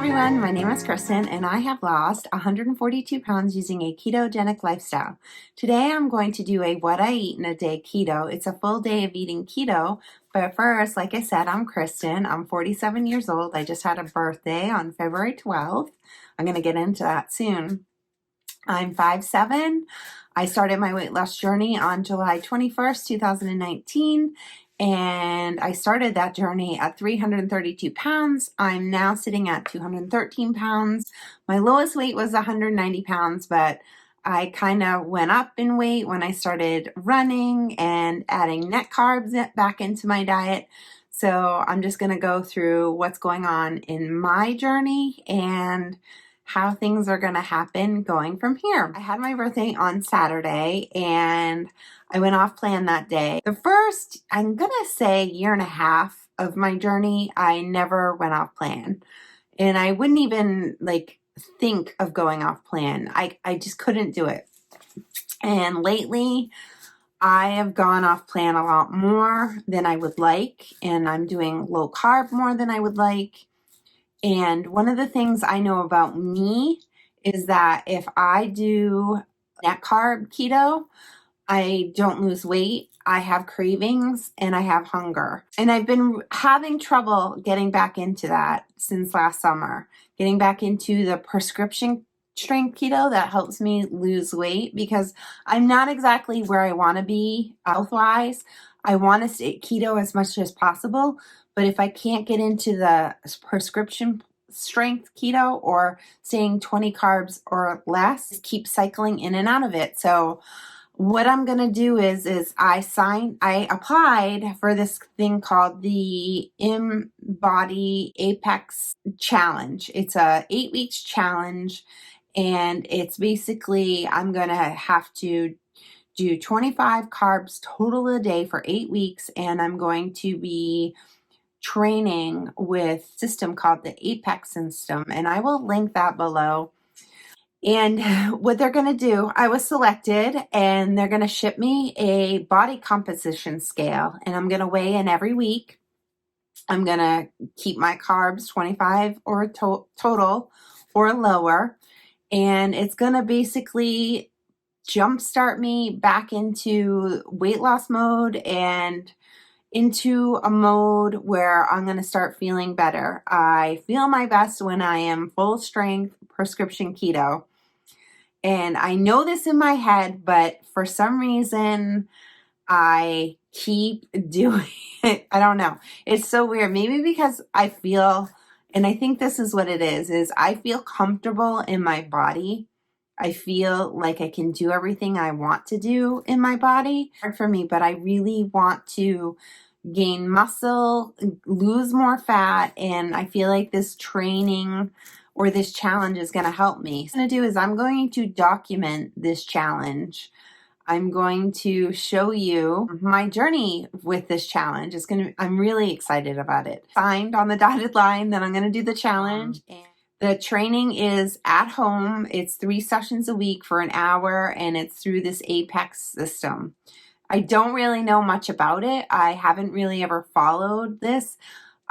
everyone, my name is Kristen and I have lost 142 pounds using a ketogenic lifestyle. Today I'm going to do a what I eat in a day keto. It's a full day of eating keto, but first, like I said, I'm Kristen. I'm 47 years old. I just had a birthday on February 12th. I'm going to get into that soon. I'm 5'7". I started my weight loss journey on July 21st, 2019. And I started that journey at 332 pounds. I'm now sitting at 213 pounds. My lowest weight was 190 pounds, but I kind of went up in weight when I started running and adding net carbs back into my diet. So I'm just going to go through what's going on in my journey and how things are going to happen going from here. I had my birthday on Saturday and I went off plan that day. The first, I'm going to say, year and a half of my journey, I never went off plan. And I wouldn't even think of going off plan. I just couldn't do it. And lately, I have gone off plan a lot more than I would like. And I'm doing low carb more than I would like. And one of the things I know about me is that if I do net carb keto, I don't lose weight, I have cravings, and I have hunger. And I've been having trouble getting back into that since last summer, getting back into the prescription strength keto that helps me lose weight because I'm not exactly where I want to be health-wise. I want to stay keto as much as possible, but if I can't get into the prescription strength keto or staying 20 carbs or less, keep cycling in and out of it. So what I'm going to do is I applied for this thing called the InBody Apex Challenge. It's a 8 weeks challenge, and it's basically I'm going to have to do 25 carbs total a day for 8 weeks, and I'm going to be training with a system called the Apex system, and I will link that below. And what they're going to do, I was selected, and they're going to ship me a body composition scale, and I'm going to weigh in every week. I'm going to keep my carbs 25 or total or lower, and it's going to basically jumpstart me back into weight loss mode and into a mode where I'm going to start feeling better. I feel my best when I am full strength prescription keto. And I know this in my head, but for some reason I keep doing it. I don't know. It's so weird. Maybe because I feel, and I think this is what it is I feel comfortable in my body. I feel like I can do everything I want to do in my body. Hard for me, but I really want to gain muscle, lose more fat, and I feel like this training or this challenge is going to help me. What I'm going to do is I'm going to document this challenge. I'm going to show you my journey with this challenge. I'm really excited about it. Signed on the dotted line that I'm going to do the challenge. And the training is at home. It's 3 sessions a week for an hour, and it's through this Apex system. I don't really know much about it. I haven't really ever followed this.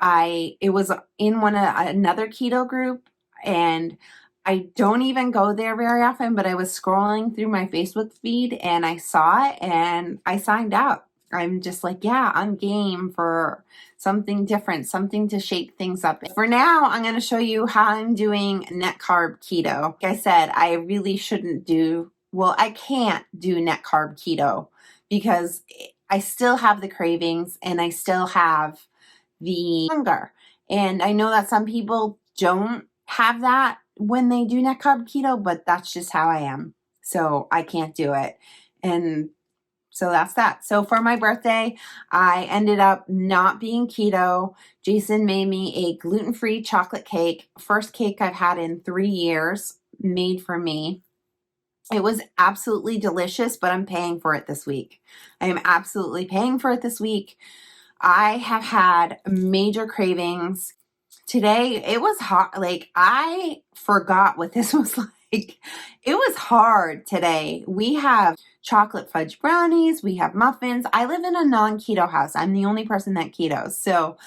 It was in another keto group, and I don't even go there very often, but I was scrolling through my Facebook feed and I saw it and I signed up. I'm just like, yeah, I'm game for something different, something to shake things up. For now, I'm going to show you how I'm doing net carb keto. Like I said, I really I can't do net carb keto because I still have the cravings and I still have the hunger. And I know that some people don't have that when they do net carb keto, but that's just how I am. So I can't do it. And so that's that. So for my birthday, I ended up not being keto. Jason made me a gluten-free chocolate cake. First cake I've had in 3 years, made for me. It was absolutely delicious, but I'm paying for it this week. I am absolutely paying for it this week. I have had major cravings. Today, it was hot. I forgot what this was like. It was hard today. We have chocolate fudge brownies. We have muffins. I live in a non-keto house. I'm the only person that ketos. So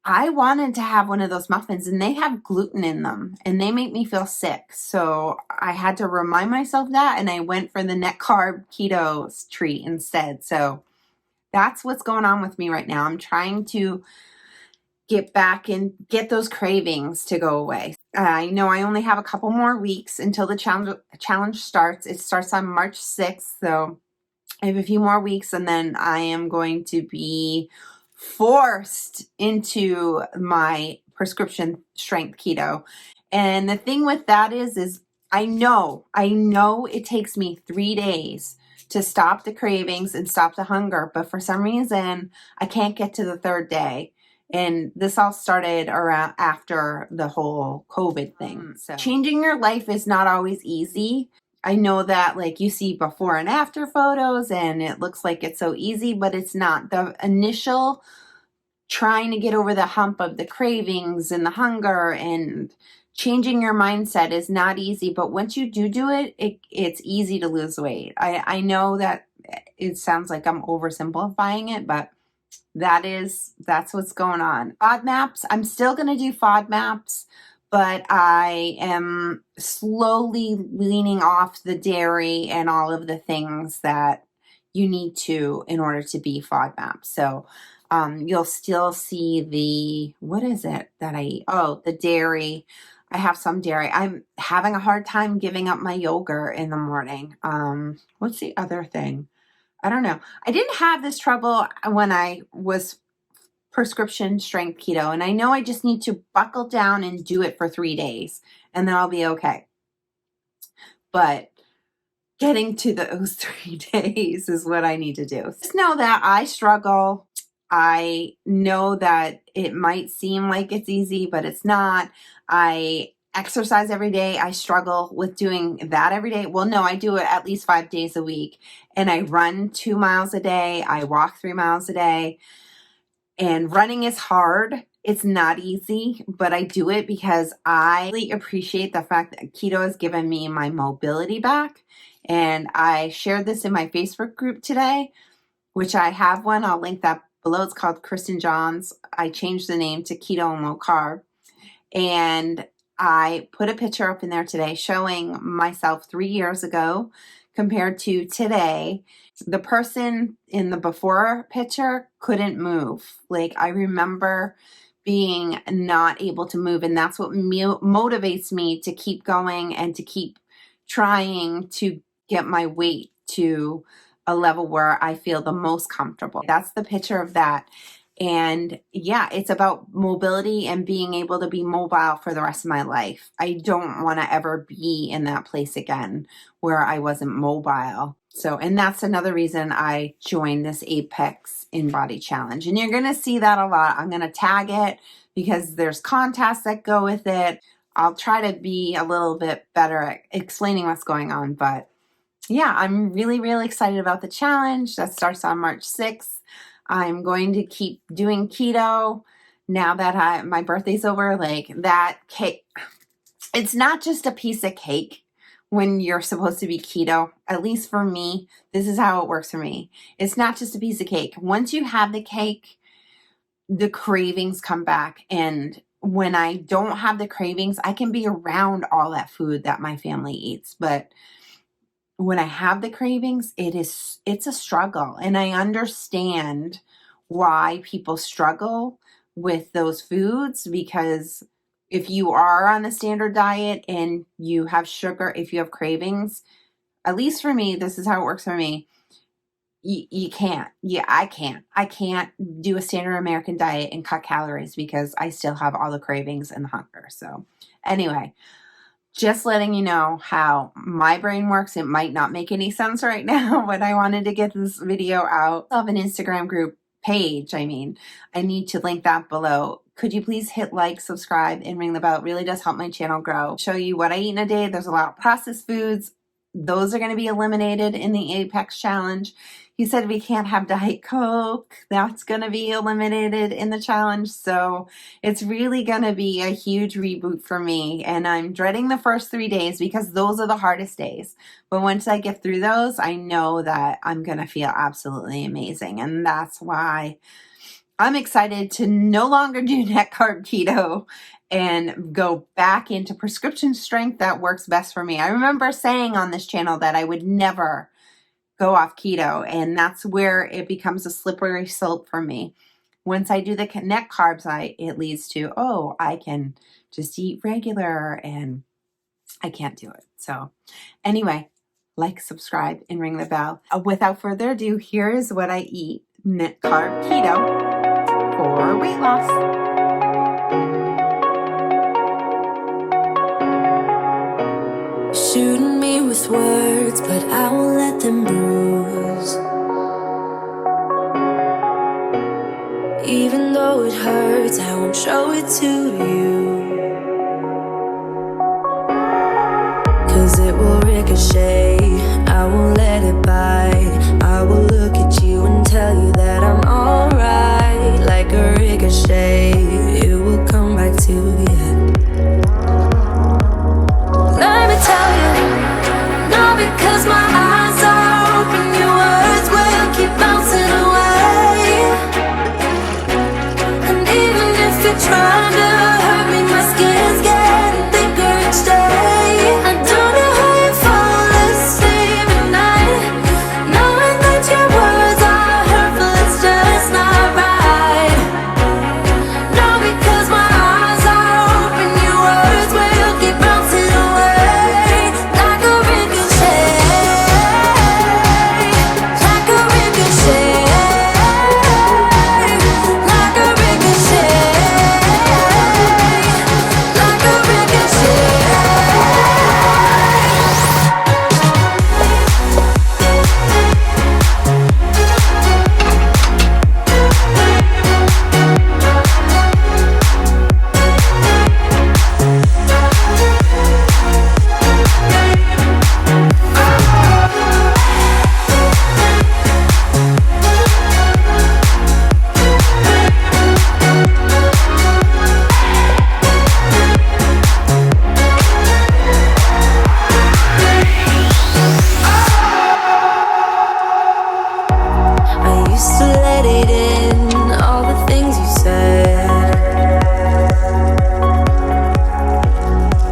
I wanted to have one of those muffins, and they have gluten in them and they make me feel sick. So I had to remind myself that, and I went for the net carb keto treat instead. So that's what's going on with me right now. I'm trying to get back and get those cravings to go away. I know I only have a couple more weeks until the challenge starts. It starts on March 6th. So I have a few more weeks, and then I am going to be forced into my prescription strength keto. And the thing with that is I know it takes me 3 days to stop the cravings and stop the hunger, but for some reason I can't get to the third day. And this all started around after the whole COVID thing. So changing your life is not always easy. I know that, like, you see before and after photos and it looks like it's so easy, but it's not. The initial trying to get over the hump of the cravings and the hunger and changing your mindset is not easy, but once you do it, it's easy to lose weight. I know that it sounds like I'm oversimplifying it, but that's what's going on. FODMAPs, I'm still going to do FODMAPs, but I am slowly weaning off the dairy and all of the things that you need to in order to be FODMAP. So you'll still see what is it that I eat? Oh, the dairy. I have some dairy. I'm having a hard time giving up my yogurt in the morning. What's the other thing? I don't know. I didn't have this trouble when I was prescription strength keto, and I know I just need to buckle down and do it for 3 days, and then I'll be okay. But getting to those 3 days is what I need to do. Just know that I struggle. I know that it might seem like it's easy, but it's not. I exercise every day. I struggle with doing that every day. Well, no, I do it at least 5 days a week. And I run 2 miles a day. I walk 3 miles a day. And running is hard. It's not easy, but I do it because I really appreciate the fact that keto has given me my mobility back. And I shared this in my Facebook group today, which I have one. I'll link that below. It's called Kristen Johns. I changed the name to Keto and Low Carb. And I put a picture up in there today showing myself 3 years ago compared to today. The person in the before picture couldn't move. Like, I remember being not able to move, and that's what motivates me to keep going and to keep trying to get my weight to a level where I feel the most comfortable. That's the picture of that. And yeah, it's about mobility and being able to be mobile for the rest of my life. I don't want to ever be in that place again where I wasn't mobile. So, and that's another reason I joined this Apex InBody Challenge. And you're going to see that a lot. I'm going to tag it because there's contests that go with it. I'll try to be a little bit better at explaining what's going on. But yeah, I'm really, really excited about the challenge that starts on March 6th. I'm going to keep doing keto now that my birthday's over. Like, that cake, it's not just a piece of cake when you're supposed to be keto. At least for me, this is how it works for me. It's not just a piece of cake. Once you have the cake, the cravings come back. And when I don't have the cravings, I can be around all that food that my family eats. But when I have the cravings, it's a struggle. And I understand why people struggle with those foods, because if you are on a standard diet and you have sugar, if you have cravings, at least for me, this is how it works for me. You can't. Yeah, I can't do a standard American diet and cut calories because I still have all the cravings and the hunger. So anyway, just letting you know how my brain works. It might not make any sense right now, but I wanted to get this video out. I have an Instagram group page. I need to link that below. Could you please hit like, subscribe, and ring the bell? It really does help my channel grow. Show you what I eat in a day. There's a lot of processed foods. Those are going to be eliminated in the Apex Challenge. He said we can't have Diet Coke. That's going to be eliminated in the challenge. So it's really going to be a huge reboot for me. And I'm dreading the first 3 days because those are the hardest days. But once I get through those, I know that I'm going to feel absolutely amazing. And that's why I'm excited to no longer do net carb keto and go back into prescription strength that works best for me. I remember saying on this channel that I would never go off keto, and that's where it becomes a slippery slope for me. Once I do the net carbs, it leads to, oh, I can just eat regular, and I can't do it. So anyway, like, subscribe, and ring the bell. Without further ado, here is what I eat net carb keto for weight loss. Shooting me with words, but I won't let them bruise. Even though it hurts, I won't show it to you. 'Cause it will ricochet, I won't let it bite. I will look at you and tell you that I'm alright. Like a ricochet, it will come back to you. Let me tell you, not because my eyes are open, your words will keep bouncing away. And even if you're trying to hurt me, my skin's getting thicker each day. I don't know how you fall asleep at night, knowing that your words are hurtful, it's just not right. No, because my eyes are open, your words will keep bouncing away. Like a ricochet, like a ricochet, like a ricochet, like a ricochet. I used to let it in, all the things you said.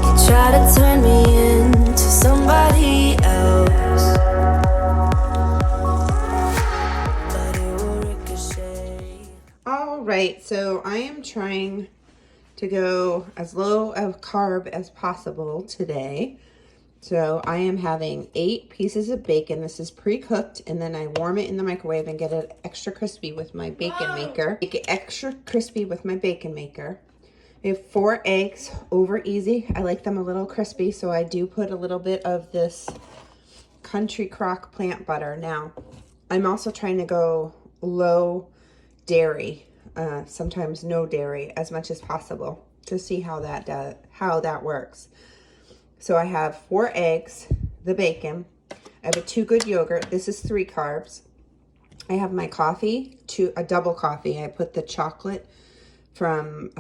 You try to turn me into somebody else, but it will ricochet. All right, so I am trying to go as low of carb as possible today. So I am having 8 pieces of bacon. This is pre-cooked, and then I warm it in the microwave and get it extra crispy with my bacon maker. Make it extra crispy with my bacon maker. I have 4 eggs, over easy. I like them a little crispy, so I do put a little bit of this Country Crock plant butter. Now, I'm also trying to go low dairy, sometimes no dairy, as much as possible, to see how that works. So I have 4 eggs, the bacon. I have a 2 Good yogurt. This is 3 carbs. I have my coffee, a double coffee. I put the chocolate from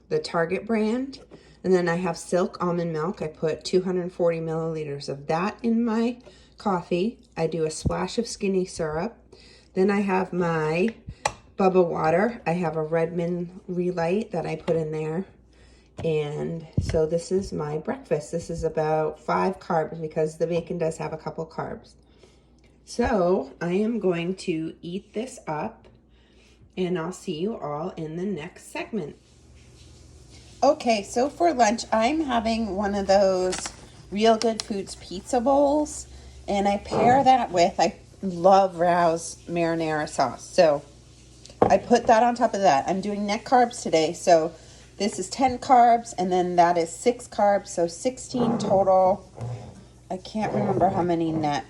the Target brand. And then I have Silk almond milk. I put 240 milliliters of that in my coffee. I do a splash of skinny syrup. Then I have my Bubba water. I have a Redmond Relight that I put in there. And so this is my breakfast. This is about 5 carbs because the bacon does have a couple carbs. So I am going to eat this up, and I'll see you all in the next segment. Okay, so for lunch, I'm having one of those Real Good Foods pizza bowls, and I pair that with, I love Rao's marinara sauce. So I put that on top of that. I'm doing net carbs today, so this is 10 carbs, and then that is 6 carbs, so 16 total. I can't remember how many net.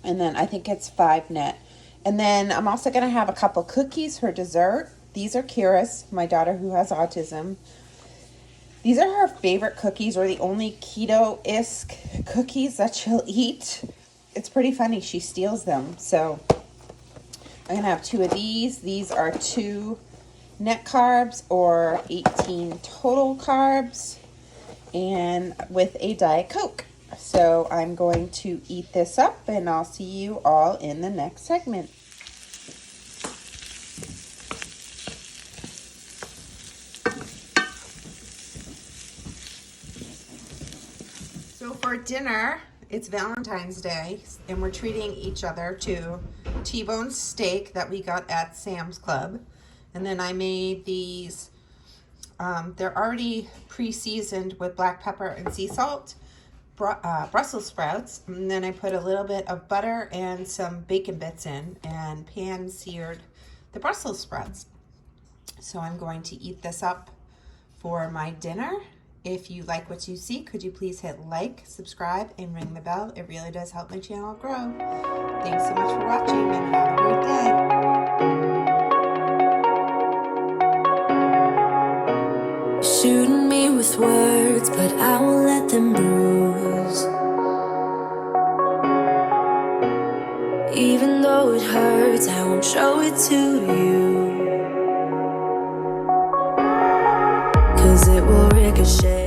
And then I think it's 5 net. And then I'm also going to have a couple cookies for dessert. These are Kira's, my daughter who has autism. These are her favorite cookies, or the only keto-esque cookies that she'll eat. It's pretty funny. She steals them. So I'm going to have 2 of these. These are 2 net carbs, or 18 total carbs, and with a Diet Coke. So I'm going to eat this up, and I'll see you all in the next segment. for dinner, it's Valentine's Day, and we're treating each other to T-bone steak that we got at Sam's Club. And then I made these, they're already pre-seasoned with black pepper and sea salt, Brussels sprouts, and then I put a little bit of butter and some bacon bits in and pan-seared the Brussels sprouts. So I'm going to eat this up for my dinner. If you like what you see, could you please hit like, subscribe, and ring the bell? It really does help my channel grow. Thanks so much for watching, and have a great day. Shooting me with words, but I won't let them bruise. Even though it hurts, I won't show it to you. 'Cause it will ricochet.